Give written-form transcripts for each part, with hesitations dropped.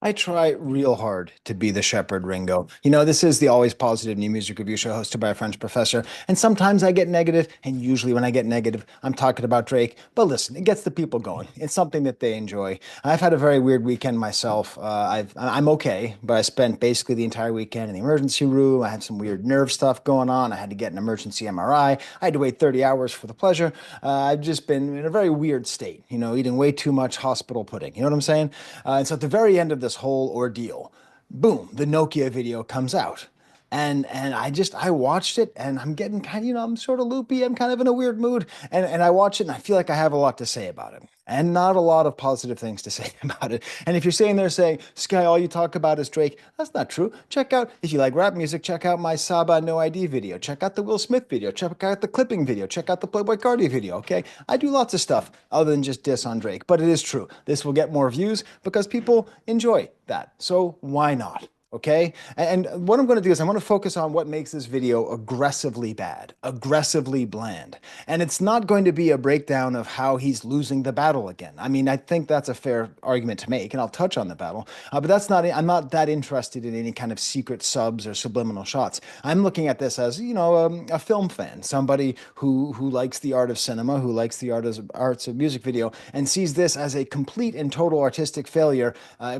I try real hard to be the shepherd, Ringo. You know, this is the always positive new music review show hosted by a French professor. And sometimes I get negative, and usually when I get negative, I'm talking about Drake. But listen, it gets the people going. It's something that they enjoy. I've had a very weird weekend myself. I'm okay, but I spent basically the entire weekend in the emergency room. I had some weird nerve stuff going on. I had to get an emergency MRI. I had to wait 30 hours for the pleasure. I've just been in a very weird state, you know, eating way too much hospital pudding. You know what I'm saying? And so at the very end of this whole ordeal, boom, the Nokia video comes out. And I watched it and I'm getting kind of, you know, I'm sort of loopy. I'm kind of in a weird mood. And I watch it and I feel like I have a lot to say about it. And not a lot of positive things to say about it. And if you're sitting there saying, Sky, all you talk about is Drake, that's not true. Check out, if you like rap music, check out my Saba No ID video. Check out the Will Smith video. Check out the clipping video. Check out the Playboy Cardi video. Okay. I do lots of stuff other than just diss on Drake. But it is true. This will get more views because people enjoy that. So why not? Okay. And what I'm going to do is I'm going to focus on what makes this video aggressively bad, aggressively bland. And it's not going to be a breakdown of how he's losing the battle again. I mean, I think that's a fair argument to make, and I'll touch on the battle. But I'm not that interested in any kind of secret subs or subliminal shots. I'm looking at this as, you know, a film fan, somebody who likes the art of cinema, who likes the arts of music video, and sees this as a complete and total artistic failure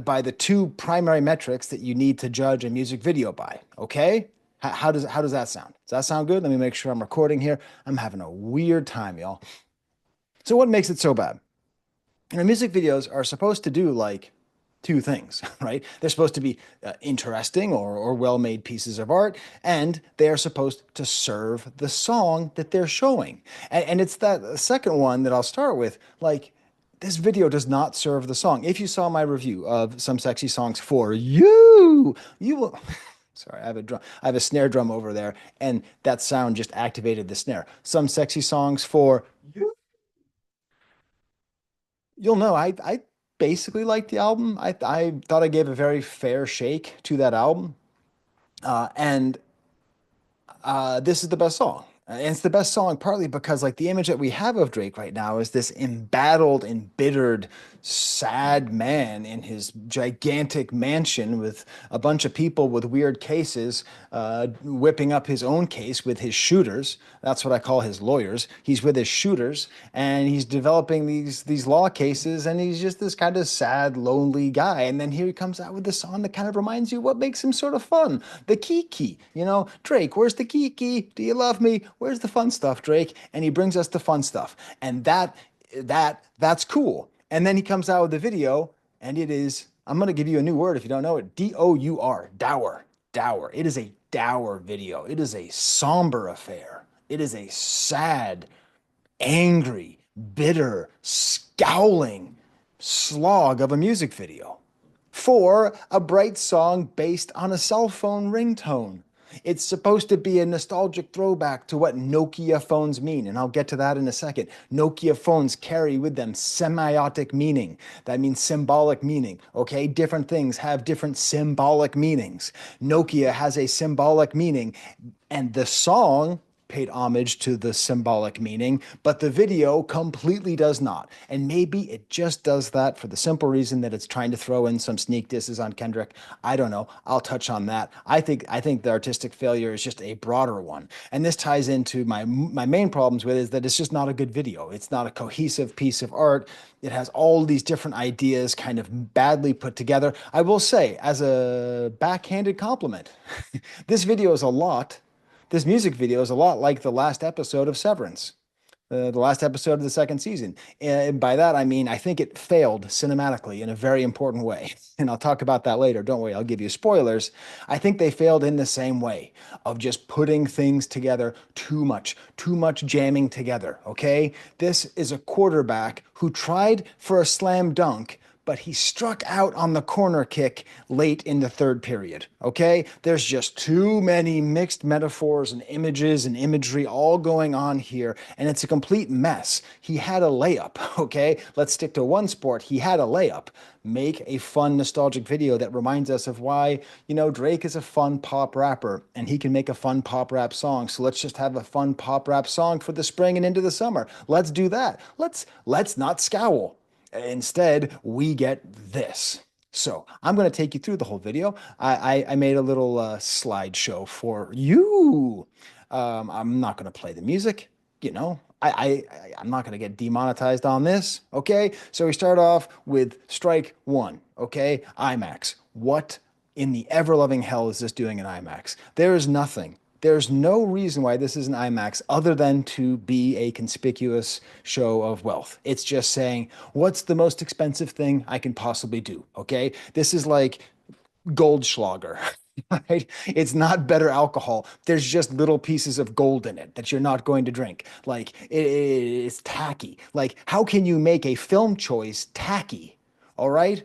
by the two primary metrics that you need to judge a music video by. Okay? How does that sound? Does that sound good? Let me make sure I'm recording here. I'm having a weird time, y'all. So what makes it so bad? You know, music videos are supposed to do like two things, right? They're supposed to be interesting or well-made pieces of art, and they are supposed to serve the song that they're showing. And it's that second one that I'll start with. Like, this video does not serve the song. If you saw my review of some sexy songs for you, you will. Sorry, I have a drum. I have a snare drum over there, and that sound just activated the snare. Some sexy songs for you. You'll know I basically liked the album. I thought I gave a very fair shake to that album. And this is the best song. And it's the best song partly because like the image that we have of Drake right now is this embattled, embittered, sad man in his gigantic mansion with a bunch of people with weird cases, whipping up his own case with his shooters. That's what I call his lawyers. He's with his shooters and he's developing these law cases, and he's just this kind of sad, lonely guy. And then here he comes out with this song that kind of reminds you what makes him sort of fun. The Kiki, you know, Drake, where's the Kiki? Do you love me? Where's the fun stuff, Drake? And he brings us the fun stuff. And that's cool. And then he comes out with the video, and it is, I'm gonna give you a new word if you don't know it. Dour, dour, dour. It is a dour video. It is a somber affair. It is a sad, angry, bitter, scowling slog of a music video for a bright song based on a cell phone ringtone. It's supposed to be a nostalgic throwback to what Nokia phones mean, and I'll get to that in a second. Nokia phones carry with them semiotic meaning. That means symbolic meaning, okay? Different things have different symbolic meanings. Nokia has a symbolic meaning, and the song paid homage to the symbolic meaning, but the video completely does not. And maybe it just does that for the simple reason that it's trying to throw in some sneak disses on Kendrick. I don't know. I'll touch on that. I think the artistic failure is just a broader one. And this ties into my main problems with it is that it's just not a good video. It's not a cohesive piece of art. It has all these different ideas kind of badly put together. I will say, as a backhanded compliment, this video is a lot this music video is a lot like the last episode of Severance, the last episode of the second season. And by that, I mean, I think it failed cinematically in a very important way. And I'll talk about that later. Don't worry, I'll give you spoilers. I think they failed in the same way of just putting things together too much jamming together. Okay. This is a quarterback who tried for a slam dunk, but he struck out on the corner kick late in the third period. Okay? There's just too many mixed metaphors and images and imagery all going on here, and it's a complete mess. He had a layup. Okay? Let's stick to one sport. He had a layup. Make a fun, nostalgic video that reminds us of why, you know, Drake is a fun pop rapper and he can make a fun pop rap song. So let's just have a fun pop rap song for the spring and into the summer. Let's do that. Let's not scowl. Instead, we get this. So I'm going to take you through the whole video. I made a little slideshow for you. I'm not going to play the music. You know, I'm not going to get demonetized on this. Okay. So we start off with strike one. Okay. IMAX. What in the ever loving hell is this doing in IMAX? There is nothing. There's no reason why this is an IMAX other than to be a conspicuous show of wealth. It's just saying, what's the most expensive thing I can possibly do? Okay. This is like Goldschlager, right? It's not better alcohol. There's just little pieces of gold in it that you're not going to drink. Like it's tacky. Like, how can you make a film choice tacky? All right.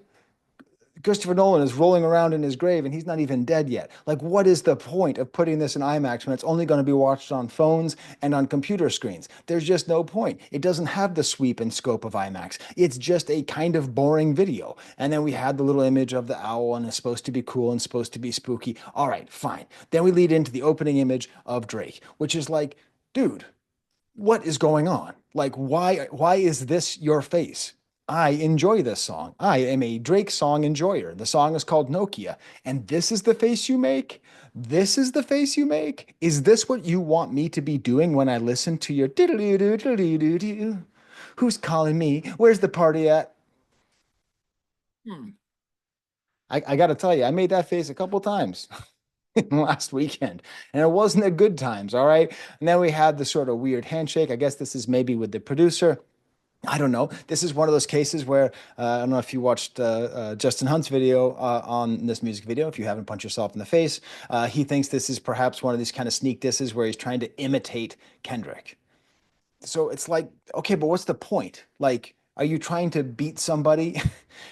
Christopher Nolan is rolling around in his grave and he's not even dead yet. Like, what is the point of putting this in IMAX when it's only going to be watched on phones and on computer screens? There's just no point. It doesn't have the sweep and scope of IMAX. It's just a kind of boring video. And then we had the little image of the owl and it's supposed to be cool and supposed to be spooky. All right, fine. Then we lead into the opening image of Drake, which is like, dude, what is going on? Like, why is this your face? I enjoy this song. I am a Drake song enjoyer. The song is called Nokia. And this is the face you make? This is the face you make? Is this what you want me to be doing when I listen to your diddly-doo, diddly-doo-doo? Who's calling me? Where's the party at? Hmm. I got to tell you, I made that face a couple times last weekend, and it wasn't a good times, all right? And then we had the sort of weird handshake. I guess this is maybe with the producer. I don't know. This is one of those cases where I don't know if you watched Justin Hunt's video on this music video. If you haven't, punch yourself in the face. He thinks this is perhaps one of these kind of sneak disses where he's trying to imitate Kendrick. So it's like, okay, but what's the point? Like, are you trying to beat somebody?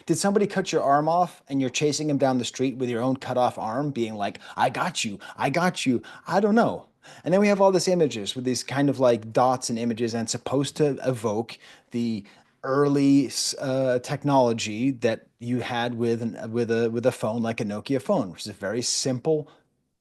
Did somebody cut your arm off and you're chasing him down the street with your own cut off arm, being like, I got you, I got you. I don't know. And then we have all these images with these kind of like dots and images, and it's supposed to evoke the early technology that you had with a phone like a Nokia phone, which is a very simple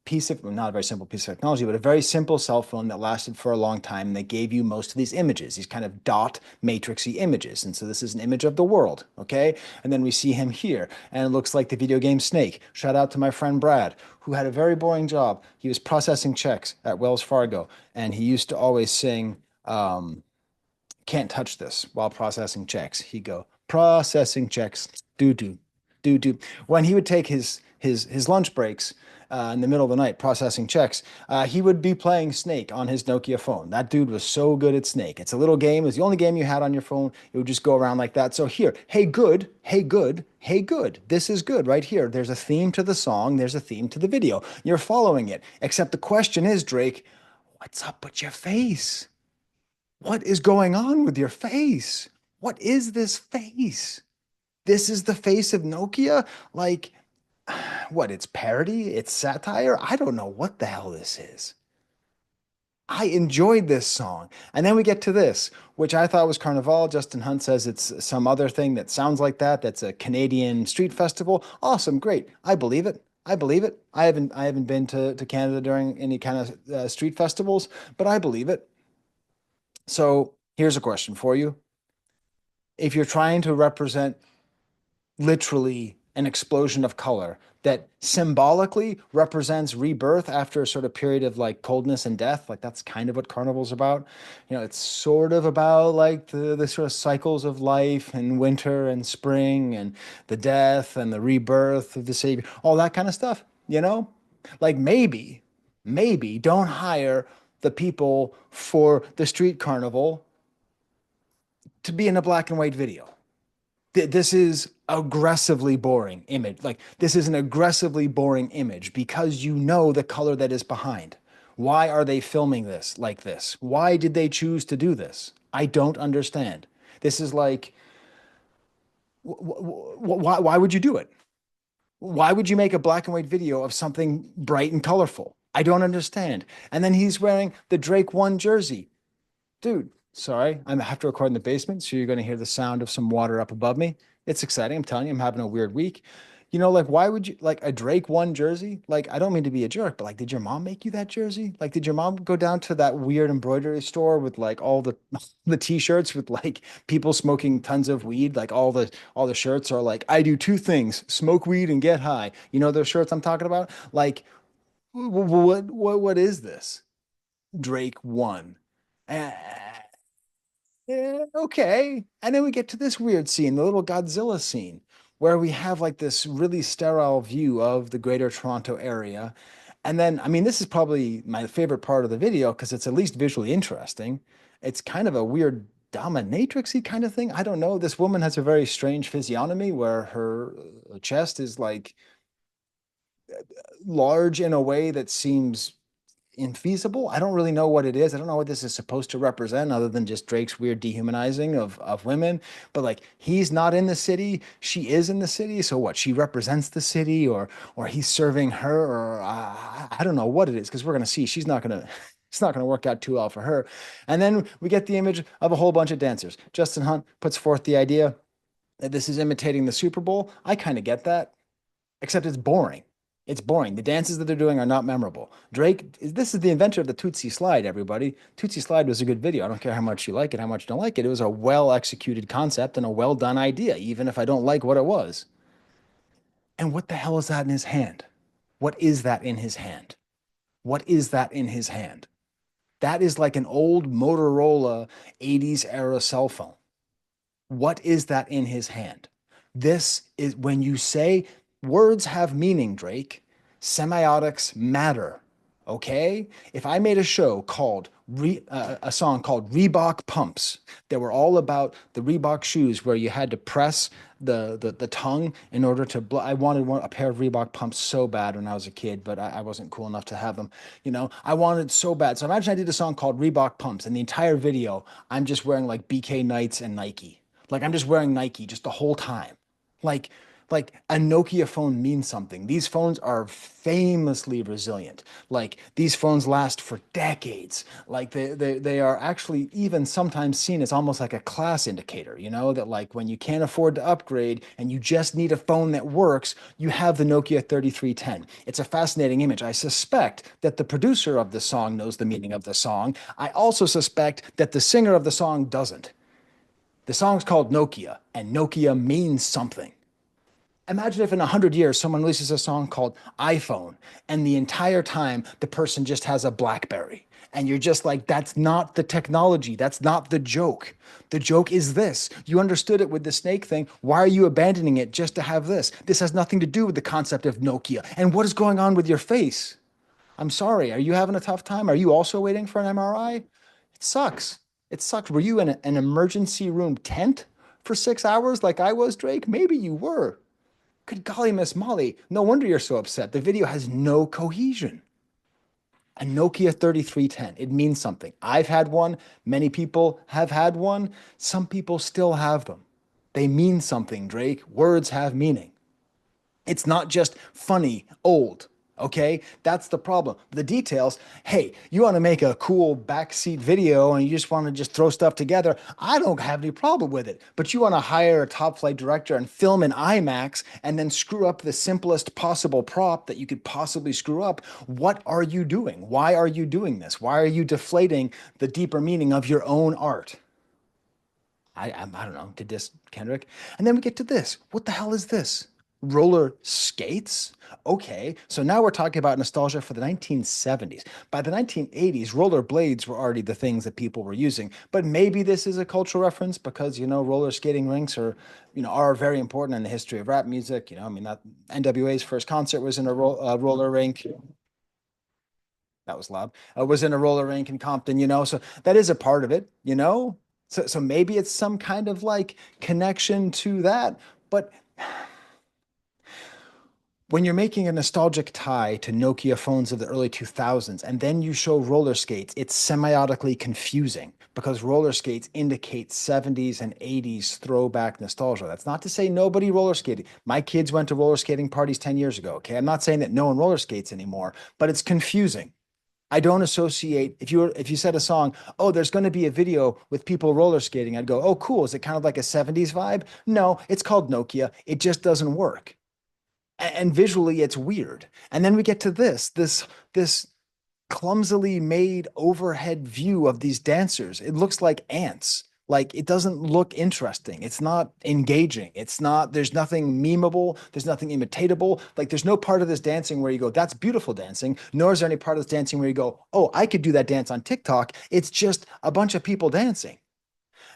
piece of, well, not a very simple piece of technology, but a very simple cell phone that lasted for a long time. And they gave you most of these images, these kind of dot matrixy images. And so this is an image of the world. Okay. And then we see him here and it looks like the video game Snake. Shout out to my friend Brad, who had a very boring job. He was processing checks at Wells Fargo and he used to always sing, can't touch this while processing checks. He'd go, processing checks, do do, do do. When he would take his lunch breaks in the middle of the night processing checks, he would be playing Snake on his Nokia phone. That dude was so good at Snake. It's a little game. It was the only game you had on your phone. It would just go around like that. So here, hey good, hey good, hey good. This is good right here. There's a theme to the song. There's a theme to the video. You're following it. Except the question is, Drake, what's up with your face? What is going on with your face? What is this face? This is the face of Nokia? Like, what? It's parody? It's satire? I don't know what the hell this is. I enjoyed this song. And then we get to this, which I thought was Carnival. Justin Hunt says it's some other thing that sounds like that. That's a Canadian street festival. Awesome, great. I believe it. I believe it. I haven't been to Canada during any kind of street festivals, but I believe it. So here's a question for you. If you're trying to represent literally an explosion of color that symbolically represents rebirth after a sort of period of like coldness and death, like that's kind of what Carnival's about. You know, it's sort of about like the sort of cycles of life and winter and spring and the death and the rebirth of the Savior, all that kind of stuff, you know? Like maybe don't hire the people for the street carnival to be in a black and white video. This is aggressively boring image. Like this is an aggressively boring image because you know the color that is behind. Why are they filming this like this? Why did they choose to do this? I don't understand. This is like, why would you do it? Why would you make a black and white video of something bright and colorful? I don't understand. And then he's wearing the Drake 1 jersey. Dude, sorry, I have to record in the basement, so you're going to hear the sound of some water up above me. It's exciting. I'm telling you, I'm having a weird week. Like why would you like a Drake one jersey? Like, I don't mean to be a jerk, but like, did your mom make you that jersey? Like, did your mom go down to that weird embroidery store with like all the the t-shirts with like people smoking tons of weed? Like all the shirts are like, I do two things, smoke weed and get high. You know those shirts I'm talking about? Like, what is this? Drake one. Yeah, okay. And then we get to this weird scene, the little Godzilla scene, where we have like this really sterile view of the greater Toronto area. And then, I mean, this is probably my favorite part of the video because it's at least visually interesting. It's kind of a weird dominatrixy kind of thing. I don't know. This woman has a very strange physiognomy where her chest is like large in a way that seems infeasible. I don't really know what it is. I don't know what this is supposed to represent other than just Drake's weird dehumanizing of women. But like he's not in the city, she is in the city. So what? She represents the city or he's serving her or I don't know what it is because we're gonna see she's not gonna it's not gonna work out too well for her. And then we get the image of a whole bunch of dancers. Justin Hunt puts forth the idea that this is imitating the Super Bowl. I kind of get that except it's boring. It's boring. The dances that they're doing are not memorable. Drake, this is the inventor of the Tootsie Slide, everybody. Tootsie Slide was a good video. I don't care how much you like it, how much you don't like it. It was a well executed concept and a well done idea, even if I don't like what it was. And what the hell is that in his hand? What is that in his hand? What is that in his hand? That is like an old Motorola 80s era cell phone. What is that in his hand? This is when you say words have meaning, Drake, semiotics matter. Okay? If I made a show called a song called Reebok Pumps that were all about the Reebok shoes where you had to press the tongue in order to I wanted a pair of Reebok pumps so bad when I was a kid, but I wasn't cool enough to have them. I wanted so bad. So imagine I did a song called Reebok Pumps and the entire video I'm just wearing like BK Knights and Nike. Like I'm just wearing Nike just the whole time. Like like a Nokia phone means something. These phones are famously resilient. Like these phones last for decades. Like they are actually even sometimes seen as almost like a class indicator, that like when you can't afford to upgrade and you just need a phone that works, you have the Nokia 3310. It's a fascinating image. I suspect that the producer of the song knows the meaning of the song. I also suspect that the singer of the song doesn't. The song's called Nokia, and Nokia means something. Imagine if in 100 years someone releases a song called iPhone, and the entire time the person just has a BlackBerry. And you're just like, that's not the technology. That's not the joke. The joke is this. You understood it with the snake thing. Why are you abandoning it just to have this? This has nothing to do with the concept of Nokia. And what is going on with your face? I'm sorry. Are you having a tough time? Are you also waiting for an MRI? It sucks. It sucks. Were you in an emergency room tent for 6 hours like I was, Drake? Maybe you were. Good golly, Miss Molly. No wonder you're so upset. The video has no cohesion. A Nokia 3310. It means something. I've had one. Many people have had one. Some people still have them. They mean something, Drake. Words have meaning. It's not just funny, old. Okay, that's the problem. The details, hey, you want to make a cool backseat video and you just want to just throw stuff together. I don't have any problem with it. But you want to hire a top flight director and film in IMAX and then screw up the simplest possible prop that you could possibly screw up. What are you doing? Why are you doing this? Why are you deflating the deeper meaning of your own art? I don't know, to diss Kendrick. And then we get to this. What the hell is this? Roller skates? Okay, so now we're talking about nostalgia for the 1970s. By the 1980s, roller blades were already the things that people were using. But maybe this is a cultural reference because, roller skating rinks are very important in the history of rap music. I mean, that NWA's first concert was in a roller rink. That was loud. Was in a roller rink in Compton, so that is a part of it. So maybe it's some kind of like connection to that. But when you're making a nostalgic tie to Nokia phones of the early 2000s and then you show roller skates, it's semiotically confusing because roller skates indicate 70s and 80s throwback nostalgia. That's not to say nobody roller skated. My kids went to roller skating parties 10 years ago, okay? I'm not saying that no one roller skates anymore, but it's confusing. I don't associate if you said a song, oh, there's going to be a video with people roller skating. I'd go, oh, cool. Is it kind of like a 70s vibe? No, it's called Nokia. It just doesn't work. and visually it's weird. And then we get to this clumsily made overhead view of these dancers. It looks like ants. Like it doesn't look interesting. It's not engaging. It's not, there's nothing memeable. There's nothing imitatable. Like there's no part of this dancing where you go, that's beautiful dancing. Nor is there any part of this dancing where you go, oh, I could do that dance on TikTok. It's just a bunch of people dancing.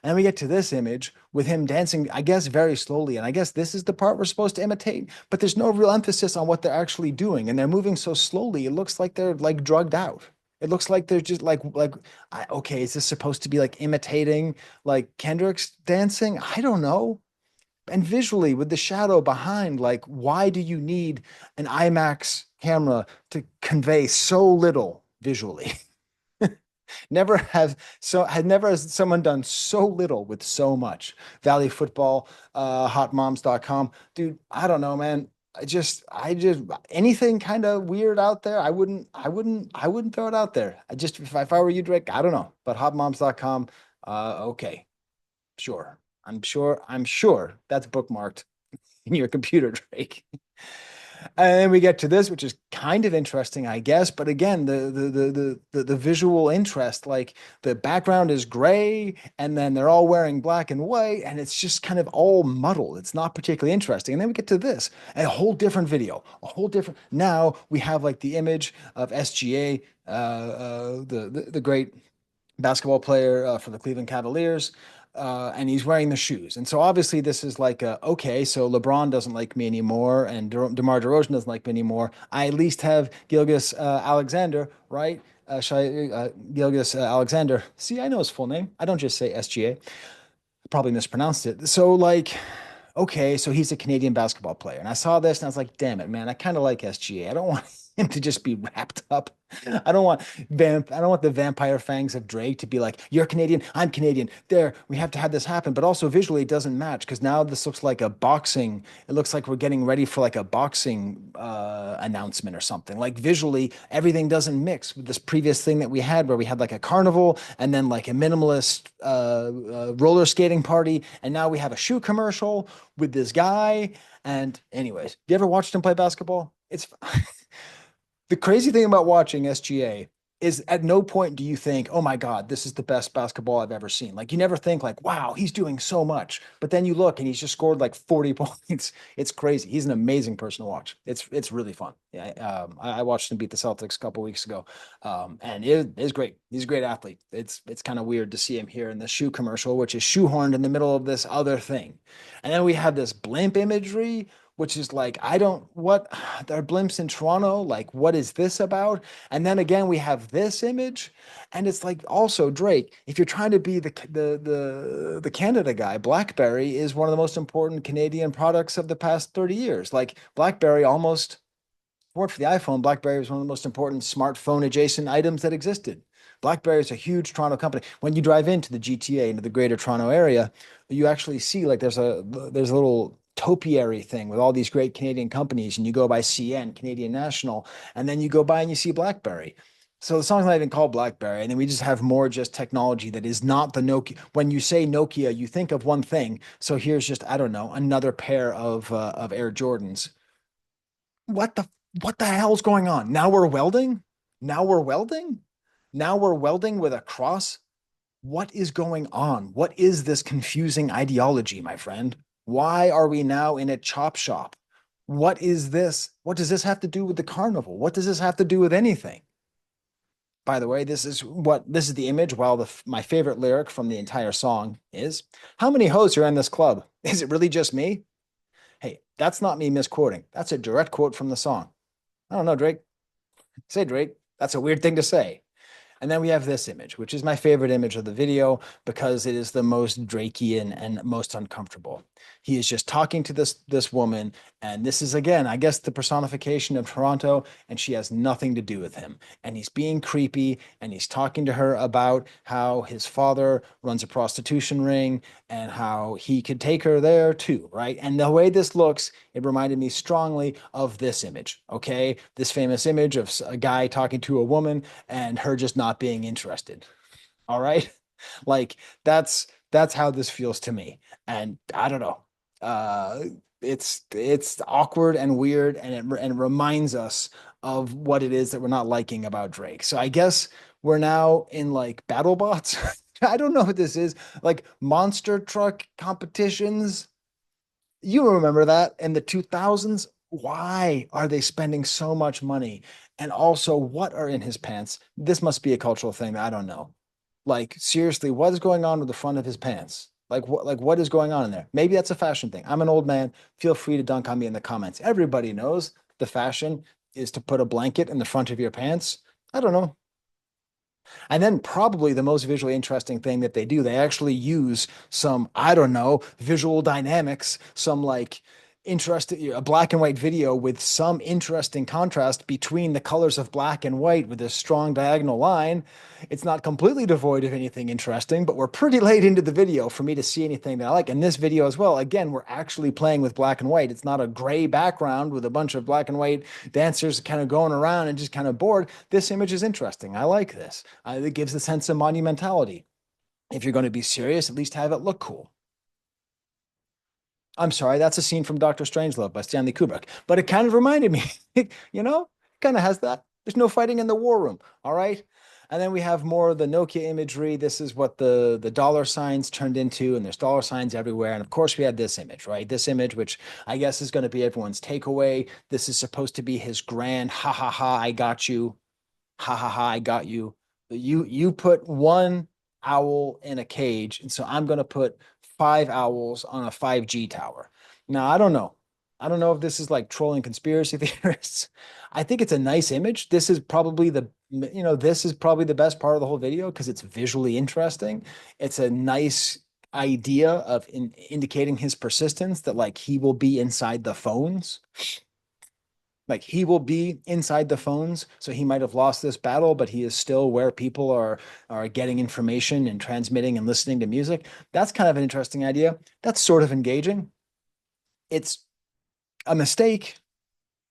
And then we get to this image with him dancing, I guess, very slowly. And I guess this is the part we're supposed to imitate, but there's no real emphasis on what they're actually doing. And they're moving so slowly, it looks like they're like drugged out. It looks like they're just okay, is this supposed to be like imitating like Kendrick's dancing? I don't know. And visually, with the shadow behind, like, why do you need an IMAX camera to convey so little visually? Never has someone done so little with so much. Valley Football, hotmoms.com. Dude, I don't know, man. I just anything kind of weird out there, I wouldn't throw it out there. If I were you, Drake, I don't know. But hotmoms.com, okay, sure. I'm sure that's bookmarked in your computer, Drake. And then we get to this, which is kind of interesting, I guess. But again, the visual interest, like the background is gray, and then they're all wearing black and white, and it's just kind of all muddled. It's not particularly interesting. And then we get to this, a whole different video, a whole different. Now we have like the image of SGA, the great basketball player for the Cleveland Cavaliers. And he's wearing the shoes. And so obviously this is like, okay, so LeBron doesn't like me anymore, and DeMar DeRozan doesn't like me anymore. I at least have Gilgis Alexander, right? Gilgis Alexander. See, I know his full name. I don't just say SGA. Probably mispronounced it. So like, okay, so he's a Canadian basketball player. And I saw this and I was like, damn it, man, I kind of like SGA. I don't want him to just be wrapped up. I don't want the vampire fangs of Drake to be like, you're Canadian, I'm Canadian. There, we have to have this happen. But also visually it doesn't match because now this looks like a boxing, it looks like we're getting ready for like a boxing announcement or something. Like visually, everything doesn't mix with this previous thing that we had where we had like a carnival and then like a minimalist roller skating party. And now we have a shoe commercial with this guy. And anyways, you ever watched him play basketball? It's the crazy thing about watching SGA is at no point do you think, oh my God, this is the best basketball I've ever seen. Like you never think like, wow, he's doing so much. But then you look and he's just scored like 40 points. It's crazy. He's an amazing person to watch. It's really fun. Yeah, I watched him beat the Celtics a couple weeks ago. And it is great. He's a great athlete. It's kind of weird to see him here in the shoe commercial, which is shoehorned in the middle of this other thing. And then we have this blimp imagery which is like, I don't, what, there are blimps in Toronto, like, what is this about? And then again, we have this image, and it's like, also Drake, if you're trying to be the Canada guy, BlackBerry is one of the most important Canadian products of the past 30 years. Like, BlackBerry almost weren't for the iPhone, BlackBerry was one of the most important smartphone adjacent items that existed. BlackBerry is a huge Toronto company. When you drive into the GTA, into the Greater Toronto Area, you actually see like there's a little topiary thing with all these great Canadian companies, and you go by CN, Canadian National, and then you go by and you see BlackBerry. So the song's not even called BlackBerry, and then we just have more just technology that is not the Nokia. When you say Nokia, you think of one thing. So here's just, I don't know, another pair of Air Jordans. What the what the hell's going on? Now we're welding? Now we're welding? Now we're welding with a cross? What is going on? What is this confusing ideology, my friend? Why are we now in a chop shop? What is this? What does this have to do with the carnival? What does this have to do with anything? By the way, this is the image. While my favorite lyric from the entire song is, "How many hoes are in this club? Is it really just me?" Hey, that's not me misquoting. That's a direct quote from the song. I don't know, Drake. Say Drake. That's a weird thing to say. And then we have this image, which is my favorite image of the video because it is the most Drakean and most uncomfortable. He is just talking to this woman, and this is again, I guess, the personification of Toronto, and she has nothing to do with him. And he's being creepy, and he's talking to her about how his father runs a prostitution ring and how he could take her there too, right? And the way this looks, it reminded me strongly of this image, okay? This famous image of a guy talking to a woman and her just not being interested. All right. Like that's how this feels to me. And I don't know. it's awkward and weird, and it reminds us of what it is that we're not liking about Drake. So I guess we're now in like battle bots. I don't know what this is. Like monster truck competitions. You remember that in the 2000s? Why are they spending so much money? And also, what are in his pants? This must be a cultural thing that I don't know. Like, seriously, what is going on with the front of his pants? What is going on in there? Maybe that's a fashion thing. I'm an old man. Feel free to dunk on me in the comments. Everybody knows the fashion is to put a blanket in the front of your pants. I don't know. And then probably the most visually interesting thing that they do, they actually use some, I don't know, visual dynamics, some like interesting, a black and white video with some interesting contrast between the colors of black and white with a strong diagonal line. It's not completely devoid of anything interesting, but we're pretty late into the video for me to see anything that I like. And this video as well, again, we're actually playing with black and white. It's not a gray background with a bunch of black and white dancers kind of going around and just kind of bored. This image is interesting. I like this. It gives a sense of monumentality. If you're going to be serious, at least have it look cool. I'm sorry, that's a scene from Doctor Strangelove by Stanley Kubrick, but it kind of reminded me, you know, kind of has that. There's no fighting in the war room, all right? And then we have more of the Nokia imagery. This is what the dollar signs turned into, and there's dollar signs everywhere. And of course, we had this image, right? This image, which I guess is going to be everyone's takeaway. This is supposed to be his grand ha ha ha, I got you. Ha ha ha, I got you. You put one owl in a cage, and so I'm going to put five owls on a 5G tower. Now, I don't know. I don't know if this is like trolling conspiracy theorists. I think it's a nice image. This is probably this is probably the best part of the whole video because it's visually interesting. It's a nice idea of indicating his persistence that like he will be inside the phones, like he will be inside the phones, so he might have lost this battle, but he is still where people are getting information and transmitting and listening to music. That's kind of an interesting idea. That's sort of engaging. It's a mistake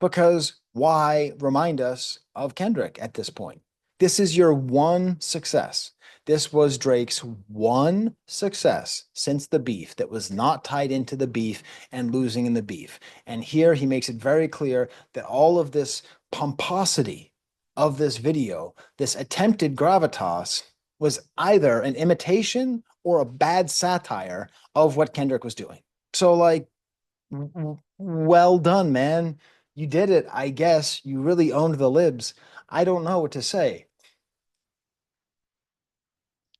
because why remind us of Kendrick at this point? This is your one success. This was Drake's one success since the beef that was not tied into the beef and losing in the beef. And here he makes it very clear that all of this pomposity of this video, this attempted gravitas, was either an imitation or a bad satire of what Kendrick was doing. So, like, well done, man. You did it, I guess. You really owned the libs. I don't know what to say.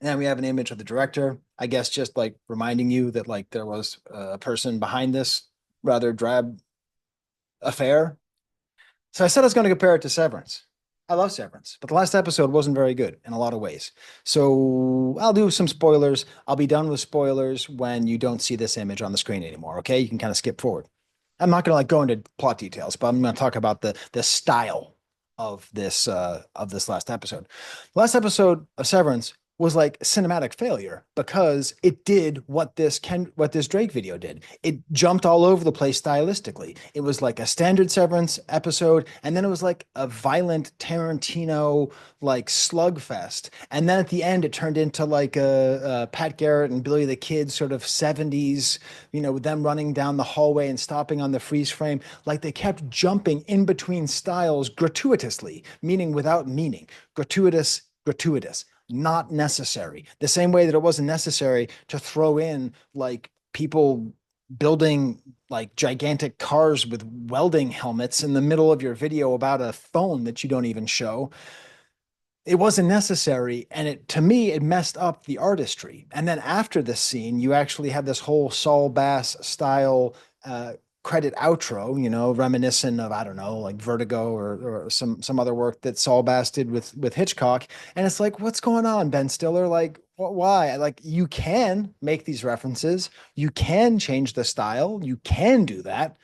And then we have an image of the director, I guess, just like reminding you that like there was a person behind this rather drab affair. So I said I was going to compare it to Severance. I love Severance, but the last episode wasn't very good in a lot of ways. So I'll do some spoilers. I'll be done with spoilers when you don't see this image on the screen anymore. Okay, you can kind of skip forward. I'm not going to like go into plot details, but I'm going to talk about the style of this last episode. Last episode of Severance was like cinematic failure because it did what this Drake video did. It jumped all over the place stylistically. It was like a standard Severance episode, and then it was like a violent Tarantino like slugfest. And then at the end, it turned into like a Pat Garrett and Billy the Kid sort of 70s, with them running down the hallway and stopping on the freeze frame. Like they kept jumping in between styles gratuitously, meaning without meaning. Gratuitous, not necessary. The same way that it wasn't necessary to throw in like people building like gigantic cars with welding helmets in the middle of your video about a phone that you don't even show. It wasn't necessary, and it to me it messed up the artistry. And then after this scene you actually have this whole Saul Bass style credit outro, reminiscent of, I don't know, like Vertigo or some other work that Saul Bass did with Hitchcock. And it's like, what's going on, Ben Stiller? Like, why? Like, you can make these references, you can change the style, you can do that,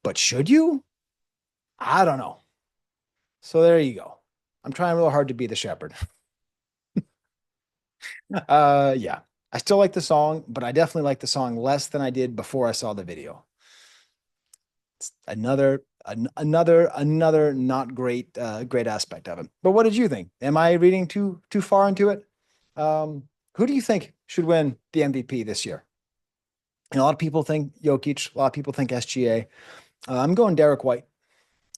but should you? I don't know. So there you go. I'm trying real hard to be the shepherd. Yeah. I still like the song, but I definitely like the song less than I did before I saw the video. It's another not great aspect of it. But what did you think? Am I reading too far into it? Who do you think should win the MVP this year? And a lot of people think Jokic, a lot of people think SGA. I'm going Derek White.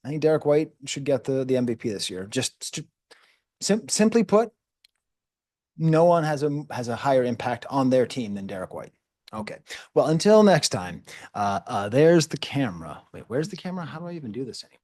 I think Derek White should get the MVP this year. Just simply put, no one has a higher impact on their team than Derek White. Okay. Well, until next time, there's the camera. Wait, where's the camera? How do I even do this anymore?